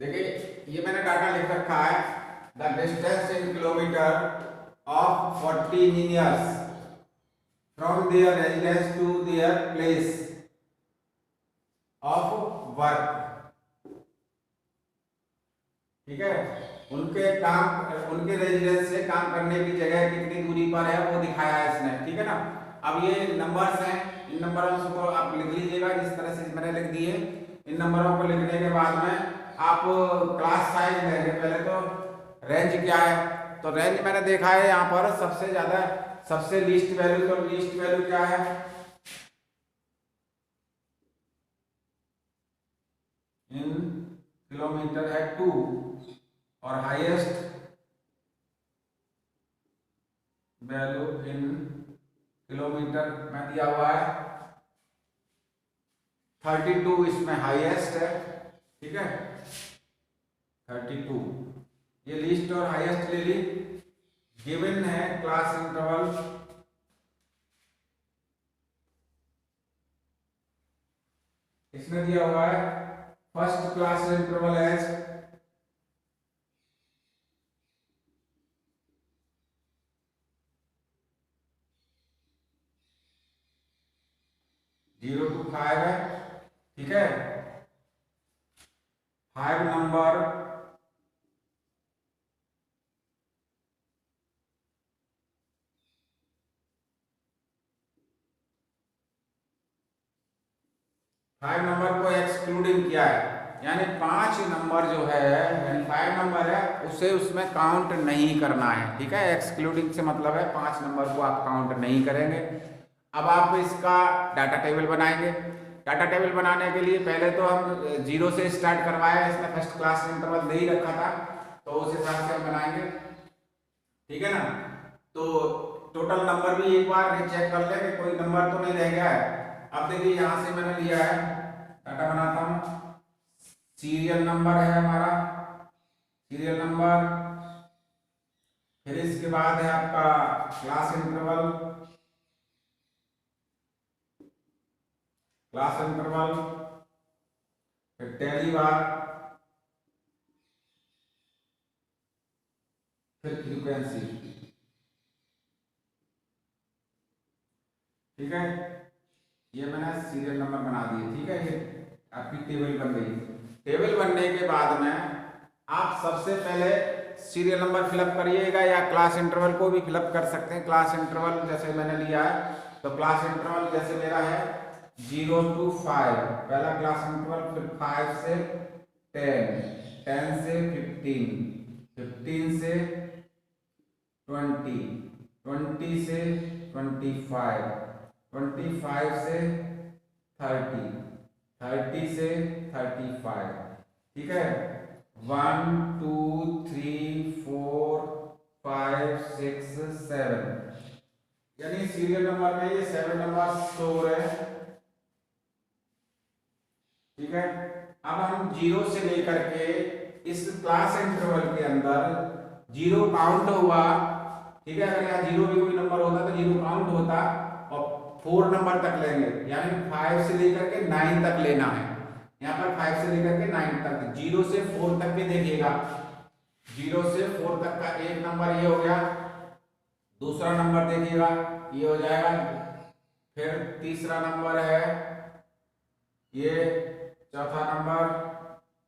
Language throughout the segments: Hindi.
देखिए ये मैंने डाटा लिख रखा है, the distance in kilometre of 40 engineers from their residence to their place of work. ठीक है, उनके रेजिडेंस से काम करने की जगह कितनी दूरी पर है वो दिखाया है इसने। ठीक है ना। अब ये नंबर्स हैं, इन नंबरों को आप लिख लीजिएगा जिस तरह से मैंने लिख दिए। इन नंबरों को लिखने के बाद में आप क्लास साइज लेंगे। पहले तो रेंज क्या है, तो रेंज मैंने देखा है यहाँ पर सबसे ज्यादा सबसे लीस्ट वैल्यू, तो लीस्ट वैल्यू क्या है इन किलोमीटर है 2, और हाईएस्ट वैल्यू इन किलोमीटर में दिया हुआ है 32, इसमें हाईएस्ट है। ठीक है, 32 ये लिस्ट और हाईएस्ट ले ली। गिवन है क्लास इंटरवल इसमें दिया हुआ है first class interval as 0 to 5 है। ठीक है, 5 नंबर को एक्सक्लूडिंग किया है, यानी 5 नंबर जो है, यानी 5 नंबर है उसे उसमें काउंट नहीं करना है। ठीक है, एक्सक्लूडिंग से मतलब है 5 नंबर को आप काउंट नहीं करेंगे। अब आप इसका डाटा टेबल बनाएंगे। डाटा टेबल बनाने के लिए पहले तो हम 0 से स्टार्ट करवाया, इसने फर्स्ट क्लास इंटरवल दे ही रखा था, तो उस हिसाब से हम बनाएंगे। ठीक है ना। तो टोटल नंबर भी एक बार चेक कर ले कि कोई नंबर तो नहीं रह गया है। अब देखिए यहां से मैंने लिया है, डाटा बनाता हूं। सीरियल नंबर है हमारा, सीरियल नंबर, फिर इसके बाद है आपका क्लास इंटरवल, क्लास इंटरवल, फिर टेली बार, फिर फ्रीक्वेंसी। ठीक है, ये मैंने सीरियल नंबर बना दिए। ठीक है, ये आपकी टेबल बन गई। टेबल बनने के बाद में आप सबसे पहले सीरियल नंबर फिलअप करिएगा, या क्लास इंटरवल को भी फिलअप कर सकते हैं। क्लास इंटरवल जैसे मैंने लिया है, तो क्लास इंटरवल जैसे मेरा है 0 to 5 पहला क्लास इंटरवल, फिर 5 से 10, 10 से 15, 15 से 20, 20 से 25, 25 से 30, 30 से 35। ठीक है, 1 2 3 4 5 6 7, यानी सीरियल नंबर में ये 7 नंबर शो हो रहे हैं। ठीक है, अब हम 0 से लेकर के इस क्लास इंटरवल के अंदर 0 काउंट हुआ। ठीक है, अगर यहाँ 0 भी कोई नंबर होता तो 0 काउंट होता, और 4 नंबर तक लेंगे, यानी 5 से लेकर के 9 तक लेना है। यहाँ पर 5 से लेकर के 9 तक, 0 से 4 तक के देखिएगा। 0 से 4 तक का एक नंबर ये हो गया, दूसरा नंबर देखिएगा ये हो जाएगा, फिर तीसरा नंबर है ये, चौथा नंबर।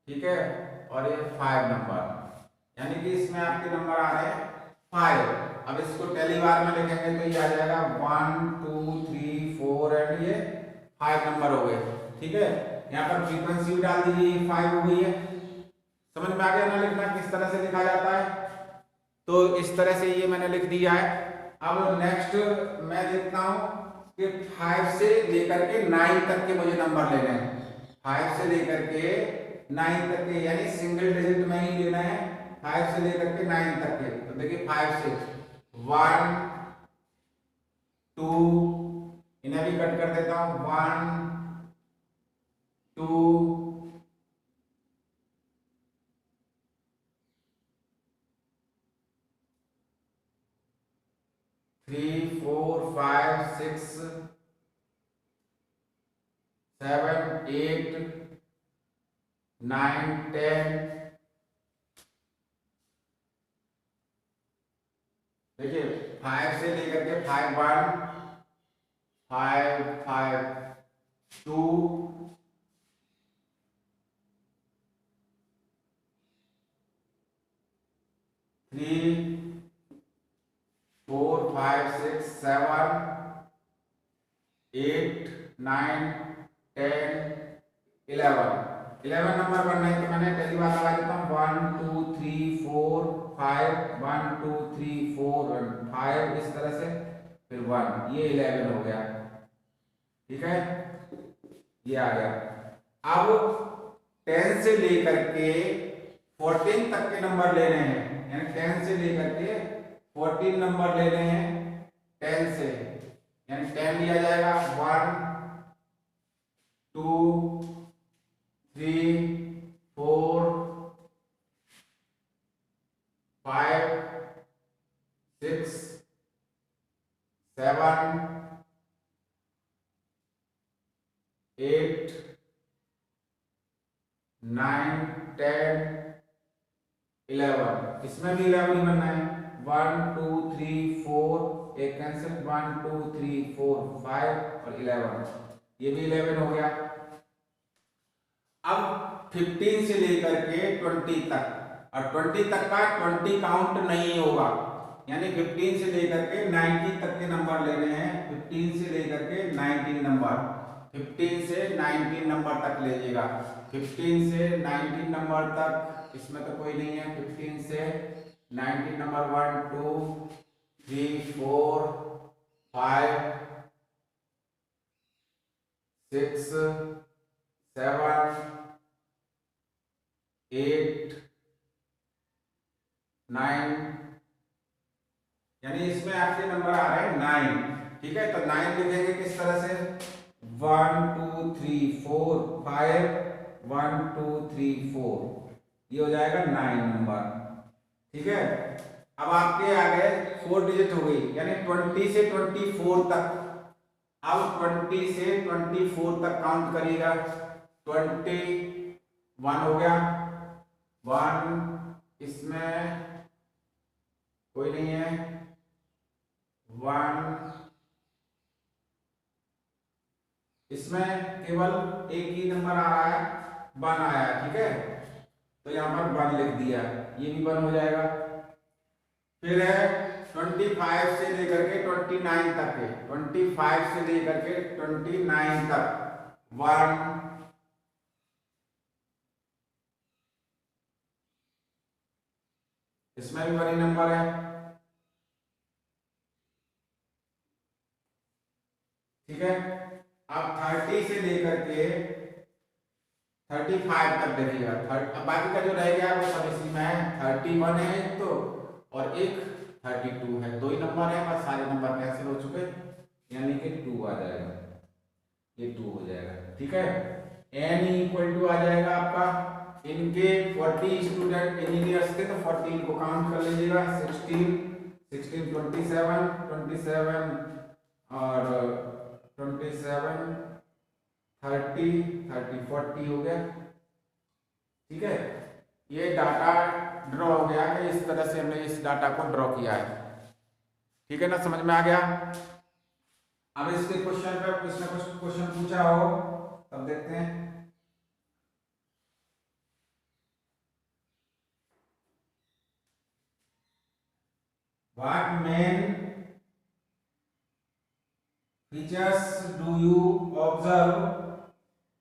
ठीक है, और ये 5 नंबर, यानी कि इसमें आपके नंबर आ रहे हैं 5। अब इसको टेली बार में लिखेंगे तो ये आ जाएगा 1 2 3 4 एंड ये 5 नंबर हो गए। ठीक है, यहाँ पर फ्रीक्वेंसी भी डाल दीजिए, 5 हो गई है। समझ में आ गया ना लिखना किस तरह से लिखा जाता है। तो इस तरह से ये मैंने लिख दिया है। अब नेक्स्ट मैं देखता हूं कि 5 से लेकर के 9 तक के मुझे नंबर लेने हैं। 5 से लेकर के 9 तक के, यानी सिंगल डिजिट में ही लेना है। 5 से लेकर के 9 तक के, तो देखिए 5 से 1 2, इन्हें भी कट कर देता हूं, 1 2 3 4 5 6 7 8 9 10, देखिए 5 से लेकर के 5 1 5 5 2 3 4 5 6 7 8 9 10 11 नंबर बनना है। तो मैंने पहली बार लगा देता हूँ 1 2 3 4 5 1 2 3 4 5 इस तरह से, फिर 1, ये 11 हो गया। ठीक है, ये आ गया। अब 10 से लेकर के 14 तक के नंबर लेने हैं, यानी 10 से लेकर के 14 नंबर लेने हैं 10 से, यानी 10 लिया जाएगा 1 2 3 4 5 6 7 8 9 10 11, इसमें भी 11 ही बनना है। 1 2 3 4, एक कैंसिल, 1 2 3 4 5 और 11, ये भी 11 हो गया। अब 15 से लेकर के 20 तक, और 20 तक का 20 काउंट नहीं होगा, यानी 15 से लेकर के 90 तक के नंबर लेने हैं। 15 से लेकर के 19 नंबर, 15 से 19 नंबर तक लीजिएगा। 15 से 19 नंबर तक, इसमें तो कोई नहीं है। 15 से 19 नंबर 1 2 3 4 5 6 7 8 9, यानी इसमें आपके नंबर आ रहे हैं 9। ठीक है, तो 9 लिखेंगे किस तरह से, 1 2 3 4 5 1 2 3 4, ये हो जाएगा 9 नंबर। ठीक है, अब आपके आ गए 4 डिजिट हो गई, यानी 20 से 24 तक। अब 20 से 24 तक काउंट करिएगा। 21 हो गया, 1, इसमें कोई नहीं है, 1, इसमें केवल एक ही नंबर आ रहा है, 1 आया। ठीक है, तो यहां पर 1 लिख दिया, ये भी 1 हो जाएगा। फिर है 25 से लेकर के 29 तक है, 25 से लेकर के 29 तक 1, इसमें भी 1 ही नंबर है। ठीक है, अब 30 से लेकर के 35 तक देखिएगा। अब बाकी का जो रह गया वो सब इसी में है। 31 है एक तो, और एक 32 है, 2 ही नंबर है, बस सारे नंबर कैंसिल हो चुके, यानी कि 2 आ जाएगा, ये 2 हो जाएगा। ठीक है, n इक्वल टू आ जाएगा आपका, इनके 40 स्टूडेंट इंजीनियर्स थे तो 40 को काउंट कर लीजिएगा। 16 27 27 और 27 30 30 40 हो गया। ठीक है, ये डाटा ड्रॉ हो गया कि इस तरह से हमने इस डाटा को ड्रॉ किया है। ठीक है ना, समझ में आ गया। अब इसके क्वेश्चन पे किसने कुछ क्वेश्चन पूछा हो तब देखते हैं। What main features do you observe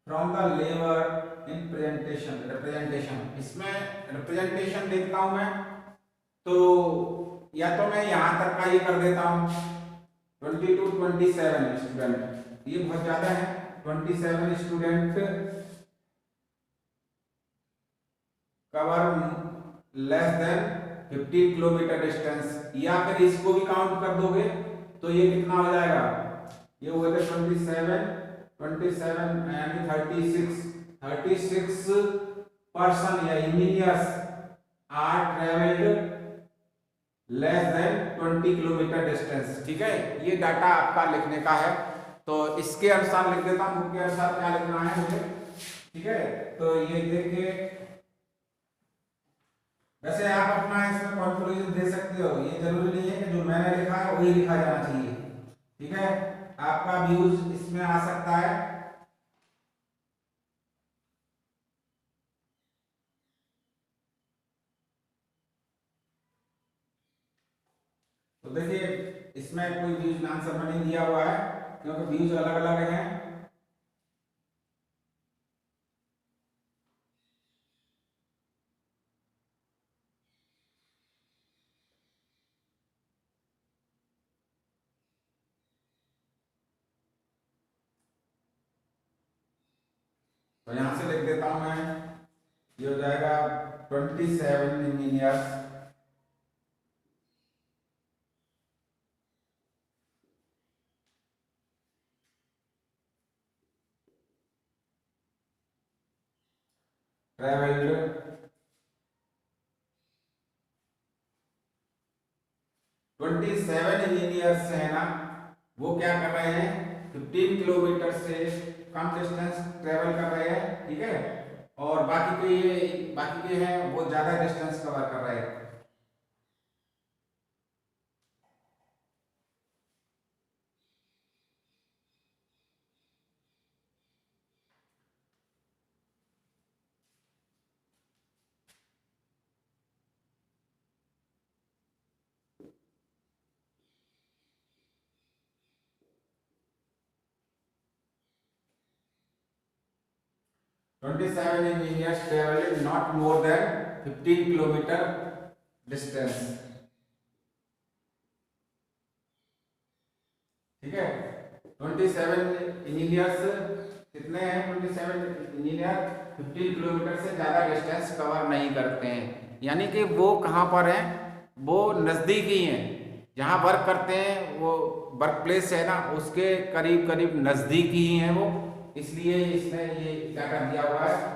from the lever in representation? इसमें representation देखता हूं मैं, तो या तो मैं यहां तक का ही कर देता हूं, 22 27 स्टूडेंट, ये बहुत ज्यादा है। 27 student cover less than 15 kilometre distance, या फिर इसको भी काउंट कर दोगे तो ये कितना हो जाएगा, ये हो गया 27 यानी 36 पर्सन या engineers are travelled less than 20 kilometre distance. ठीक है, ये डाटा आपका लिखने का है, तो इसके अनुसार लिख देता हूं। बुक के अनुसार क्या लिखना है मुझे, ठीक है, तो ये देखिए, वैसे आप अपना इसमें कंक्लूजन दे सकते हो, ये जरूरी नहीं है कि जो मैंने लिखा है वही लिखा जाना चाहिए। ठीक है, आपका व्यूज इसमें आ सकता है। तो देखिए, इसमें कोई व्यूज आंसर में नहीं दिया हुआ है क्योंकि व्यूज अलग अलग हैं। तो यहां से लिख देता हूं मैं, ये हो जाएगा 27 इंजीनियर्स ट्रेवल्ड 27 इंजीनियर्स है ना, वो क्या कर रहे हैं, 15 किलोमीटर से कम डिस्टेंस ट्रेवल कर रहे हैं। ठीक है, और बाकी के हैं वो ज्यादा डिस्टेंस कवर कर रहे हैं। Twenty seven engineers travelled not more than 15 kilometre distance. ठीक है, 27 इंजीनियर्स कितने हैं, 27 इंजीनियर 15 किलोमीटर से ज़्यादा डिस्टेंस कवर नहीं करते हैं, यानी कि वो कहाँ पर हैं, वो नज़दीकी हैं, जहाँ वर्क करते हैं वो वर्क प्लेस है ना, उसके करीब करीब नज़दीकी ही हैं वो, इसलिए इसमें ये क्या कर दिया हुआ है।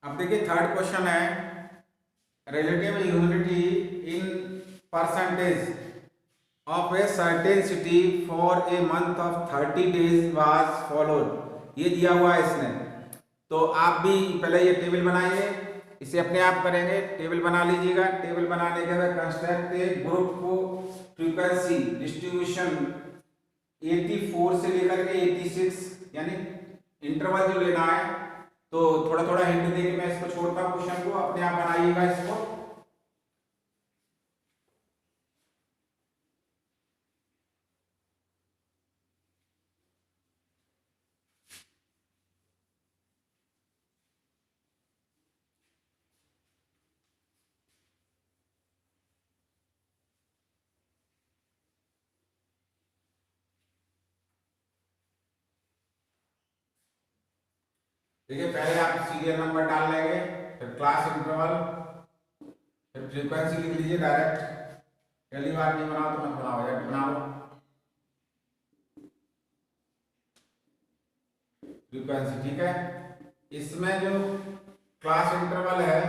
अब देखिए थर्ड क्वेश्चन है, relative humidity in percentage of a certain city for a month of 30 days was followed। ये दिया हुआ है इसने, तो आप भी पहले ये टेबल बनाइए, इसे अपने आप करेंगे, टेबल बना लीजिएगा। टेबल बनाने के बाद कंस्ट्रक्ट ए ग्रुप को फ्रीक्वेंसी डिस्ट्रीब्यूशन 84 से लेकर के 86, यानी इंटरवल जो लेना है, तो थोड़ा थोड़ा हिंट देके मैं इसको छोड़ता हूं, क्वेश्चन को अपने आप बनाइएगा इसको। देखिए, पहले आप सीरियल नंबर डाल लेंगे, फिर क्लास इंटरवल, फिर फ्रीक्वेंसी लिख लीजिए डायरेक्ट। पहली बार नहीं बनाओ तो मत बनाओ, या बना लो फ्रीक्वेंसी। ठीक है, इसमें जो क्लास इंटरवल है,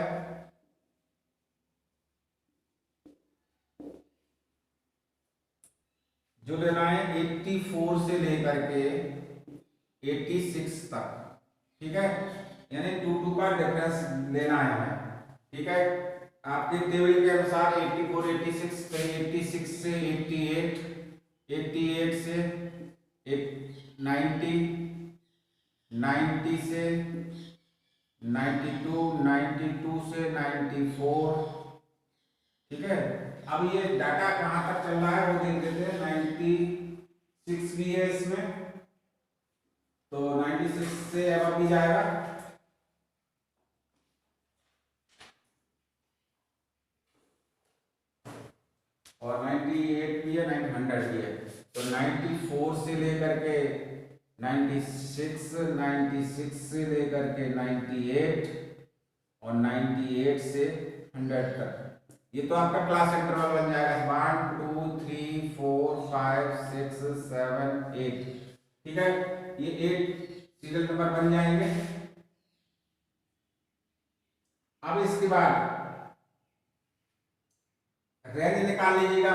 जो लेना है 84 से लेकर के 86 तक। ठीक है, यानी 2 का डिफरेंस लेना है हमें। ठीक है, आपके टेबल के अनुसार 84 86, कहीं 86 से 88, 88 से 90, 90 से 92, 92 से 94। ठीक है, अब ये डाटा कहाँ तक चल रहा है वो देख लेते हैं। 96 भी है इसमें, तो 96 से अब भी जाएगा, और 98 भी है, 900 भी है, तो 94 से लेकर के 96, 96 से लेकर के 98, और 98 से 100 तक। ये तो आपका क्लास इंटरवल बन जाएगा 1 2 3 4 5 6 7 8। ठीक है, ये 8 सीरियल नंबर बन जाएंगे। अब इसके बाद रेंज निकाल लीजिएगा।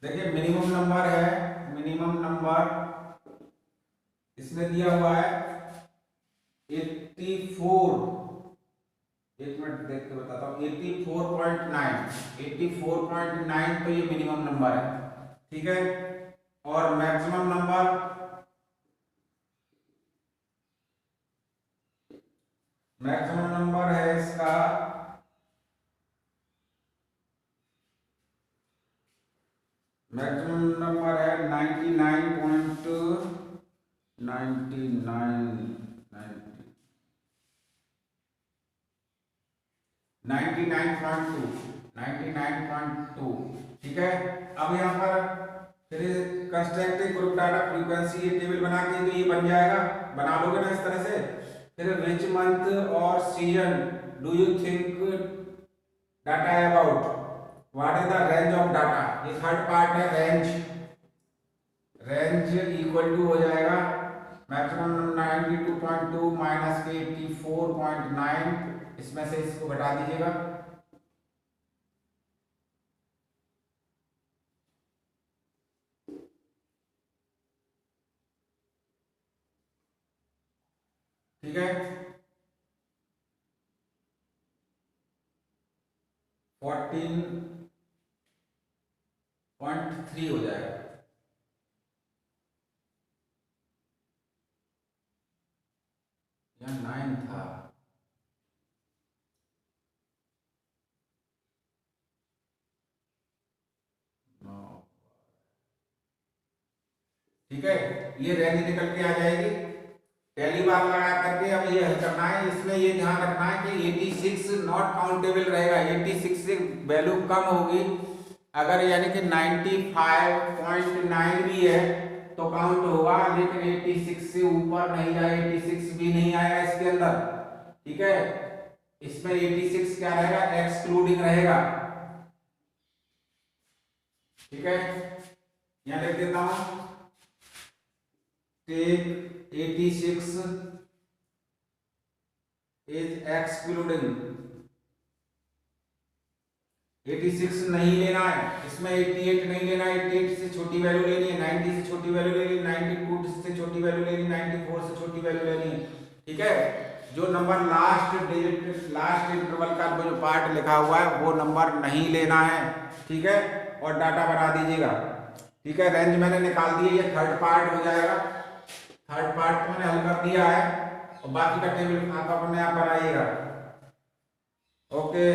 देखिए मिनिमम नंबर है, मिनिमम नंबर इसमें दिया हुआ है 84, एक मिनट देख के बताता हूँ, 84.9, 84.9 तो ये मिनिमम नंबर है, ठीक है। और मैक्सिमम नंबर, मैक्सिमम नंबर है इसका मैक्सिमम नंबर है 99.2, ठीक है। अब यहाँ पर फिर कंस्ट्रक्टिव ग्रुप डाटा फ्रीक्वेंसी ये टेबल बना के तो ये बन जाएगा, बना लोगे ना इस तरह से। फिर विच मंथ और season do you think data about, what is the range of data, ये थर्ड पार्ट है। रेंज इक्वल टू हो जाएगा मैक्सिमम 92.2 माइनस के 84.9, इसमें से इसको घटा दीजिएगा। ठीक है, 14.3 हो जाएगा। यहाँ 9 था, ठीक है। ये रेंज निकल के आ जाएगी। पहली बार लगा करके अब ये हल करना है। इसमें ये ध्यान रखना है कि 86 नॉट काउंटेबल रहेगा, 86 से वैल्यू कम होगी। अगर यानी कि 95.9 भी है तो काउंट होगा, लेकिन 86 से ऊपर नहीं जाए, 86 भी नहीं आएगा इसके अंदर, ठीक है। इसमें 86 क्या रहेगा, एक्सक्लूडिंग रहेगा, ठीक है। यहां लिख देता हूं, टेक 86 इज एक्सक्लूडिंग, 86 नहीं लेना है, इसमें 88 नहीं लेना है, 88 से छोटी वैल्यू लेनी है, 90 से छोटी वैल्यू लेनी है, 92 से छोटी वैल्यू लेनी है, 94 से छोटी वैल्यू लेनी है, ठीक है। जो number last digit, last interval का जो पार्ट लिखा हुआ है वो नंबर नहीं लेना है, ठीक है। और डाटा बना दीजिएगा, ठीक है। रेंज मैंने निकाल दी है, ये थर्ड पार्ट हो जाएगा। थर्ड पार्ट मैंने हल कर दिया है और बाकी का टेबल आप अपने आप बनाइएगा। ओके।